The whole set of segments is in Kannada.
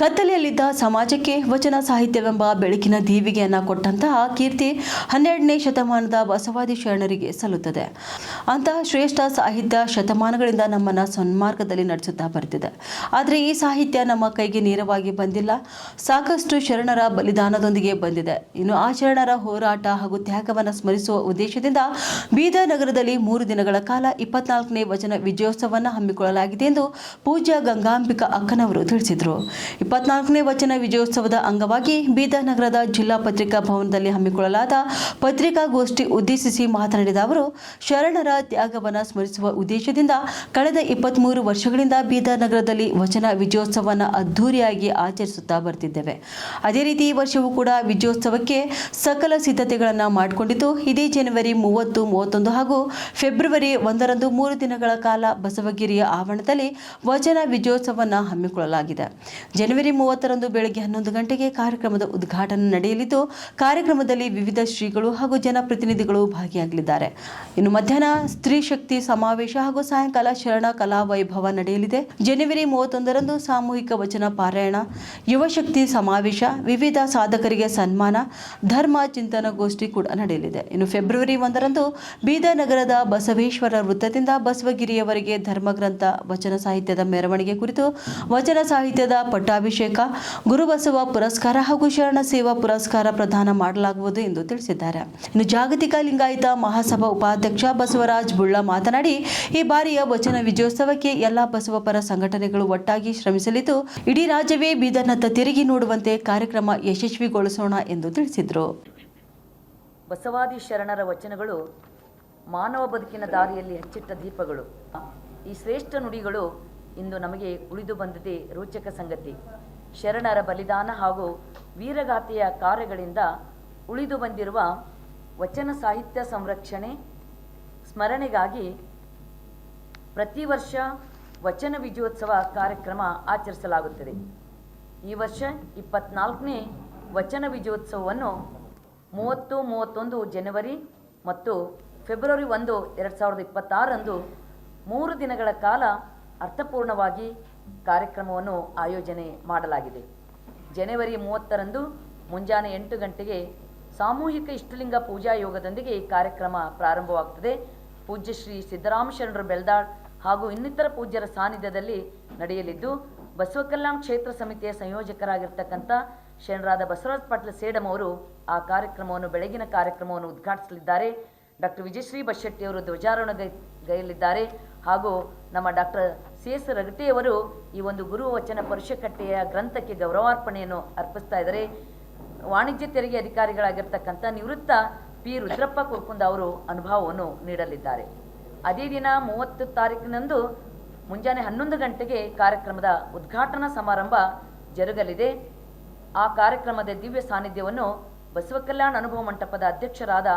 ಕತ್ತಲೆಯಲ್ಲಿದ್ದ ಸಮಾಜಕ್ಕೆ ವಚನ ಸಾಹಿತ್ಯವೆಂಬ ಬೆಳಕಿನ ದೀವಿಗೆಯನ್ನು ಕೊಟ್ಟಂತಹ ಕೀರ್ತಿ 12ನೇ ಶತಮಾನದ ಬಸವಾದಿ ಶರಣರಿಗೆ ಸಲ್ಲುತ್ತದೆ. ಅಂತಹ ಶ್ರೇಷ್ಠ ಸಾಹಿತ್ಯ ಶತಮಾನಗಳಿಂದ ನಮ್ಮನ್ನು ಸನ್ಮಾರ್ಗದಲ್ಲಿ ನಡೆಸುತ್ತಾ ಬರ್ತಿದೆ. ಆದರೆ ಈ ಸಾಹಿತ್ಯ ನಮ್ಮ ಕೈಗೆ ನೇರವಾಗಿ ಬಂದಿಲ್ಲ, ಸಾಕಷ್ಟು ಶರಣರ ಬಲಿದಾನದೊಂದಿಗೆ ಬಂದಿದೆ. ಇನ್ನು ಆ ಶರಣರ ಹೋರಾಟ ಹಾಗೂ ತ್ಯಾಗವನ್ನು ಸ್ಮರಿಸುವ ಉದ್ದೇಶದಿಂದ ಬೀದರ್ ನಗರದಲ್ಲಿ 3 ದಿನಗಳ ಕಾಲ 24ನೇ ವಚನ ವಿಜಯೋತ್ಸವವನ್ನು ಹಮ್ಮಿಕೊಳ್ಳಲಾಗಿದೆ ಎಂದು ಪೂಜ್ಯ ಗಂಗಾಂಬಿಕಾ ಅಕ್ಕನವರು ತಿಳಿಸಿದರು. 24ನೇ ವಚನ ವಿಜಯೋತ್ಸವದ ಅಂಗವಾಗಿ ಬೀದರ್ ನಗರದ ಜಿಲ್ಲಾ ಪತ್ರಿಕಾ ಭವನದಲ್ಲಿ ಹಮ್ಮಿಕೊಳ್ಳಲಾದ ಪತ್ರಿಕಾಗೋಷ್ಠಿ ಉದ್ದೇಶಿಸಿ ಮಾತನಾಡಿದ ಅವರು, ಶರಣರ ತ್ಯಾಗವನ್ನು ಸ್ಮರಿಸುವ ಉದ್ದೇಶದಿಂದ ಕಳೆದ 23 ವರ್ಷಗಳಿಂದ ಬೀದರ್ ನಗರದಲ್ಲಿ ವಚನ ವಿಜಯೋತ್ಸವವನ್ನು ಅದ್ಧೂರಿಯಾಗಿ ಆಚರಿಸುತ್ತಾ ಬರ್ತಿದ್ದೇವೆ. ಅದೇ ರೀತಿ ಈ ವರ್ಷವೂ ಕೂಡ ವಿಜಯೋತ್ಸವಕ್ಕೆ ಸಕಲ ಸಿದ್ಧತೆಗಳನ್ನು ಮಾಡಿಕೊಂಡಿದ್ದು, ಇದೇ ಜನವರಿ 30, 31 ಹಾಗೂ ಫೆಬ್ರವರಿ 1ರಂದು 3 ದಿನಗಳ ಕಾಲ ಬಸವಗಿರಿಯ ಆವರಣದಲ್ಲಿ ವಚನ ವಿಜಯೋತ್ಸವವನ್ನು ಹಮ್ಮಿಕೊಳ್ಳಲಾಗಿದೆ. ಜನವರಿ 30ರಂದು ಬೆಳಗ್ಗೆ 11 ಗಂಟೆಗೆ ಕಾರ್ಯಕ್ರಮದ ಉದ್ಘಾಟನೆ ನಡೆಯಲಿದ್ದು, ಕಾರ್ಯಕ್ರಮದಲ್ಲಿ ವಿವಿಧ ಶ್ರೀಗಳು ಹಾಗೂ ಜನಪ್ರತಿನಿಧಿಗಳು ಭಾಗಿಯಾಗಲಿದ್ದಾರೆ. ಇನ್ನು ಮಧ್ಯಾಹ್ನ ಸ್ತ್ರೀ ಶಕ್ತಿ ಸಮಾವೇಶ ಹಾಗೂ ಸಾಯಂಕಾಲ ಶರಣ ಕಲಾ ವೈಭವ ನಡೆಯಲಿದೆ. ಜನವರಿ 31ರಂದು ಸಾಮೂಹಿಕ ವಚನ ಪಾರಾಯಣ, ಯುವ ಶಕ್ತಿ ಸಮಾವೇಶ, ವಿವಿಧ ಸಾಧಕರಿಗೆ ಸನ್ಮಾನ, ಧರ್ಮ ಚಿಂತನಗೋಷ್ಠಿ ಕೂಡ ನಡೆಯಲಿದೆ. ಇನ್ನು ಫೆಬ್ರವರಿ 1ರಂದು ಬೀದರ್ ನಗರದ ಬಸವೇಶ್ವರ ವೃತ್ತದಿಂದ ಬಸವಗಿರಿಯವರೆಗೆ ಧರ್ಮಗ್ರಂಥ ವಚನ ಸಾಹಿತ್ಯದ ಮೆರವಣಿಗೆ ಕುರಿತು ವಚನ ಸಾಹಿತ್ಯದ ಪಟ್ಟಾಭಿಷೇಕ, ಗುರುಬಸವ ಪುರಸ್ಕಾರ ಹಾಗೂ ಶರಣ ಸೇವಾ ಪುರಸ್ಕಾರ ಪ್ರದಾನ ಮಾಡಲಾಗುವುದು ಎಂದು ತಿಳಿಸಿದ್ದಾರೆ. ಇನ್ನು ಜಾಗತಿಕ ಲಿಂಗಾಯತ ಮಹಾಸಭಾ ಉಪಾಧ್ಯಕ್ಷ ಬಸವರಾಜ್ ಬುಳ್ಳ ಮಾತನಾಡಿ, ಈ ಬಾರಿಯ ವಚನ ವಿಜಯೋತ್ಸವಕ್ಕೆ ಎಲ್ಲಾ ಬಸವಪರ ಸಂಘಟನೆಗಳು ಒಟ್ಟಾಗಿ ಶ್ರಮಿಸಲಿದ್ದು, ಇಡೀ ರಾಜ್ಯವೇ ಬೀದರ್ನತ್ತ ತಿರುಗಿ ನೋಡುವಂತೆ ಕಾರ್ಯಕ್ರಮ ಯಶಸ್ವಿಗೊಳಿಸೋಣ ಎಂದು ತಿಳಿಸಿದರು. ಬಸವಾದಿ ಶರಣರ ವಚನಗಳು ಮಾನವ ಬದುಕಿನ ದಾರಿಯಲ್ಲಿ ಹಚ್ಚಿಟ್ಟ ದೀಪಗಳು. ಈ ಶ್ರೇಷ್ಠ ನುಡಿಗಳು ಇಂದು ನಮಗೆ ಉಳಿದು ಬಂದಿದೆ ರೋಚಕ ಸಂಗತಿ. ಶರಣರ ಬಲಿದಾನ ಹಾಗೂ ವೀರಗಾಥೆಯ ಕಾರ್ಯಗಳಿಂದ ಉಳಿದು ಬಂದಿರುವ ವಚನ ಸಾಹಿತ್ಯ ಸಂರಕ್ಷಣೆ ಸ್ಮರಣೆಗಾಗಿ ಪ್ರತಿ ವರ್ಷ ವಚನ ವಿಜಯೋತ್ಸವ ಕಾರ್ಯಕ್ರಮ ಆಚರಿಸಲಾಗುತ್ತದೆ. ಈ ವರ್ಷ 24ನೇ ವಚನ ವಿಜಯೋತ್ಸವವನ್ನು 30, 31 ಜನವರಿ ಮತ್ತು ಫೆಬ್ರವರಿ 1, 2026ರಂದು 3 ದಿನಗಳ ಕಾಲ ಅರ್ಥಪೂರ್ಣವಾಗಿ ಕಾರ್ಯಕ್ರಮವನ್ನು ಆಯೋಜನೆ ಮಾಡಲಾಗಿದೆ. ಜನವರಿ 30ರಂದು ಮುಂಜಾನೆ 8 ಗಂಟೆಗೆ ಸಾಮೂಹಿಕ ಇಷ್ಟಲಿಂಗ ಪೂಜಾ ಯೋಗದೊಂದಿಗೆ ಈ ಕಾರ್ಯಕ್ರಮ ಪ್ರಾರಂಭವಾಗುತ್ತದೆ. ಪೂಜ್ಯ ಶ್ರೀ ಸಿದ್ದರಾಮ ಶರಣರು ಬೆಳ್ದಾಳ್ ಹಾಗೂ ಇನ್ನಿತರ ಪೂಜ್ಯರ ಸಾನ್ನಿಧ್ಯದಲ್ಲಿ ನಡೆಯಲಿದ್ದು, ಬಸವ ಕಲ್ಯಾಣ ಕ್ಷೇತ್ರ ಸಮಿತಿಯ ಸಂಯೋಜಕರಾಗಿರ್ತಕ್ಕಂಥ ಶರಣರಾದ ಬಸವರಾಜ ಪಾಟೀಲ್ ಸೇಡಂ ಅವರು ಆ ಕಾರ್ಯಕ್ರಮವನ್ನು ಬೆಳಗಿನ ಕಾರ್ಯಕ್ರಮವನ್ನು ಉದ್ಘಾಟಿಸಲಿದ್ದಾರೆ. ಡಾಕ್ಟರ್ ವಿಜಯಶ್ರೀ ಬಶೆಟ್ಟಿ ಅವರು ಧ್ವಜಾರೋಹಣಗೈಯಲಿದ್ದಾರೆ ಹಾಗೂ ನಮ್ಮ ಡಾಕ್ಟರ್ CS ರಗಟಿಯವರು ಈ ಒಂದು ಗುರು ವಚನ ಪರಿಷಕಟ್ಟೆಯ ಗ್ರಂಥಕ್ಕೆ ಗೌರವಾರ್ಪಣೆಯನ್ನು ಅರ್ಪಿಸ್ತಾ ಇದ್ದಾರೆ. ವಾಣಿಜ್ಯ ತೆರಿಗೆ ಅಧಿಕಾರಿಗಳಾಗಿರ್ತಕ್ಕಂಥ ನಿವೃತ್ತ P. ರುದ್ರಪ್ಪ ಕುರ್ಕುಂದ ಅವರು ಅನುಭವವನ್ನು ನೀಡಲಿದ್ದಾರೆ. ಅದೇ ದಿನ 30 ತಾರೀಕಿನಂದು ಮುಂಜಾನೆ 11 ಗಂಟೆಗೆ ಕಾರ್ಯಕ್ರಮದ ಉದ್ಘಾಟನಾ ಸಮಾರಂಭ ಜರುಗಲಿದೆ. ಆ ಕಾರ್ಯಕ್ರಮದ ದಿವ್ಯ ಸಾನ್ನಿಧ್ಯವನ್ನು ಬಸವ ಕಲ್ಯಾಣ ಅನುಭವ ಮಂಟಪದ ಅಧ್ಯಕ್ಷರಾದ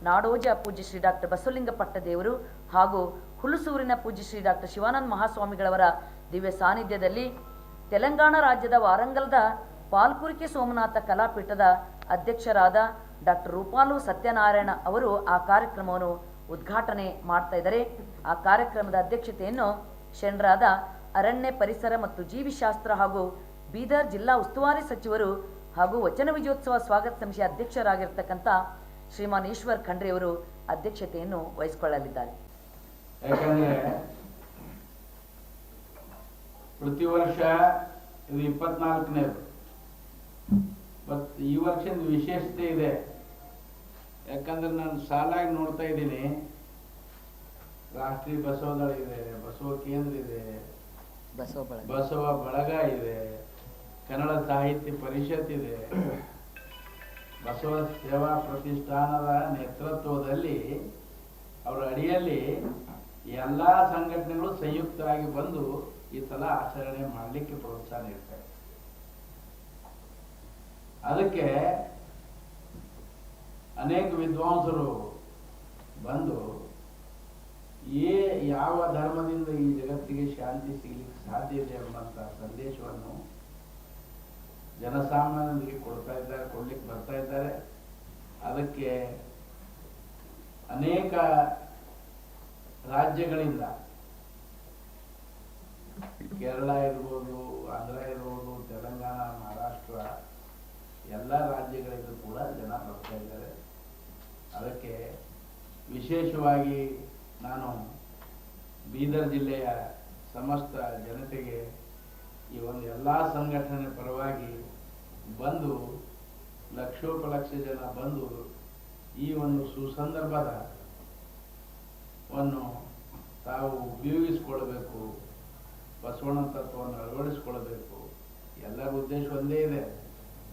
ನಾಡೋಜ ಪೂಜ್ಯ ಶ್ರೀ ಡಾಕ್ಟರ್ ಬಸವಲಿಂಗ ಪಟ್ಟದೇವರು ಹಾಗೂ ಹುಲಸೂರಿನ ಪೂಜ್ಯ ಶ್ರೀ ಡಾಕ್ಟರ್ ಶಿವಾನಂದ ಮಹಾಸ್ವಾಮಿಗಳವರ ದಿವ್ಯ ಸಾನ್ನಿಧ್ಯದಲ್ಲಿ ತೆಲಂಗಾಣ ರಾಜ್ಯದ ವಾರಂಗಲ್ದ ಪಾಲ್ಕುರಿಕೆ ಸೋಮನಾಥ ಕಲಾಪೀಠದ ಅಧ್ಯಕ್ಷರಾದ ಡಾಕ್ಟರ್ ರೂಪಾಲು ಸತ್ಯನಾರಾಯಣ ಅವರು ಆ ಕಾರ್ಯಕ್ರಮವನ್ನು ಉದ್ಘಾಟನೆ ಮಾಡ್ತಾ ಇದ್ದಾರೆ. ಆ ಕಾರ್ಯಕ್ರಮದ ಅಧ್ಯಕ್ಷತೆಯನ್ನು ಶರಣರಾದ ಅರಣ್ಯ ಪರಿಸರ ಮತ್ತು ಜೀವಿಶಾಸ್ತ್ರ ಹಾಗೂ ಬೀದರ್ ಜಿಲ್ಲಾ ಉಸ್ತುವಾರಿ ಸಚಿವರು ಹಾಗೂ ವಚನ ವಿಜಯೋತ್ಸವ ಸ್ವಾಗತ ಸಮಿತಿಯ ಅಧ್ಯಕ್ಷರಾಗಿರ್ತಕ್ಕಂಥ ಶ್ರೀಮಾನ್ ಈಶ್ವರ್ ಖಂಡ್ರೆ ಅವರು ಅಧ್ಯಕ್ಷತೆಯನ್ನು ವಹಿಸಿಕೊಳ್ಳಲಿದ್ದಾರೆ. ಯಾಕಂದ್ರೆ ಪ್ರತಿ ವರ್ಷ ಇದು 24ನೇದು, ಬಟ್ ಈ ವರ್ಷದ ವಿಶೇಷತೆ ಇದೆ. ಯಾಕಂದ್ರೆ ನಾನು ಸಾಲಾಗಿ ನೋಡ್ತಾ ಇದ್ದೀನಿ, ರಾಷ್ಟ್ರೀಯ ಬಸವ ದಳ ಇದೆ, ಬಸವ ಕೇಂದ್ರ ಇದೆ, ಬಸವ ಬಳಗ ಇದೆ, ಕನ್ನಡ ಸಾಹಿತ್ಯ ಪರಿಷತ್ ಇದೆ, ಬಸವ ಸೇವಾ ಪ್ರತಿಷ್ಠಾನದ ನೇತೃತ್ವದಲ್ಲಿ ಅವರ ಅಡಿಯಲ್ಲಿ ಎಲ್ಲಾ ಸಂಘಟನೆಗಳು ಸಂಯುಕ್ತವಾಗಿ ಬಂದು ಈ ಸಲ ಆಚರಣೆ ಮಾಡಲಿಕ್ಕೆ ಪ್ರೋತ್ಸಾಹ ನೀಡ್ತಾರೆ. ಅದಕ್ಕೆ ಅನೇಕ ವಿದ್ವಾಂಸರು ಬಂದು ಯಾವ ಧರ್ಮದಿಂದ ಈ ಜಗತ್ತಿಗೆ ಶಾಂತಿ ಸಿಗಲಿಕ್ಕೆ ಸಾಧ್ಯ ಇದೆ ಎಂಬಂತ ಸಂದೇಶವನ್ನು ಜನಸಾಮಾನ್ಯರಿಗೆ ಕೊಡ್ಲಿಕ್ಕೆ ಬರ್ತಾ ಇದ್ದಾರೆ. ಅದಕ್ಕೆ ಅನೇಕ ರಾಜ್ಯಗಳಿಂದ ಕೇರಳ ಇರ್ಬೋದು, ಆಂಧ್ರ ಇರ್ಬೋದು, ತೆಲಂಗಾಣ ವಿಶೇಷವಾಗಿ ನಾನು ಬೀದರ್ ಜಿಲ್ಲೆಯ ಸಮಸ್ತ ಜನತೆಗೆ ಈ ಒಂದು ಎಲ್ಲ ಸಂಘಟನೆ ಪರವಾಗಿ ಬಂದು ಲಕ್ಷೋಪಲಕ್ಷ ಜನ ಬಂದು ಈ ಒಂದು ಸುಸಂದರ್ಭವನ್ನು ತಾವು ಉಪಯೋಗಿಸಿಕೊಳ್ಬೇಕು, ಬಸವಣ್ಣ ತತ್ವವನ್ನು ಅಳವಡಿಸಿಕೊಳ್ಬೇಕು. ಎಲ್ಲರ ಉದ್ದೇಶ ಒಂದೇ ಇದೆ,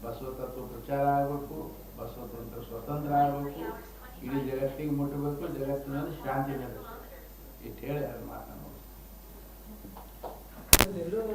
ಬಸವ ತತ್ವ ಪ್ರಚಾರ ಆಗಬೇಕು, ಬಸವ ತತ್ವ ಸ್ವತಂತ್ರ ಆಗಬೇಕು, ಇಡೀ ಜಗತ್ತಿಗೆ ಮುಟ್ಟಬೇಕು, ಜಗತ್ತಿನಲ್ಲಿ ಶಾಂತಿ ನೆಲೆಸಬೇಕು. ಇಷ್ಟು ಹೇಳಿ ಮಾತನಾಡೋದು.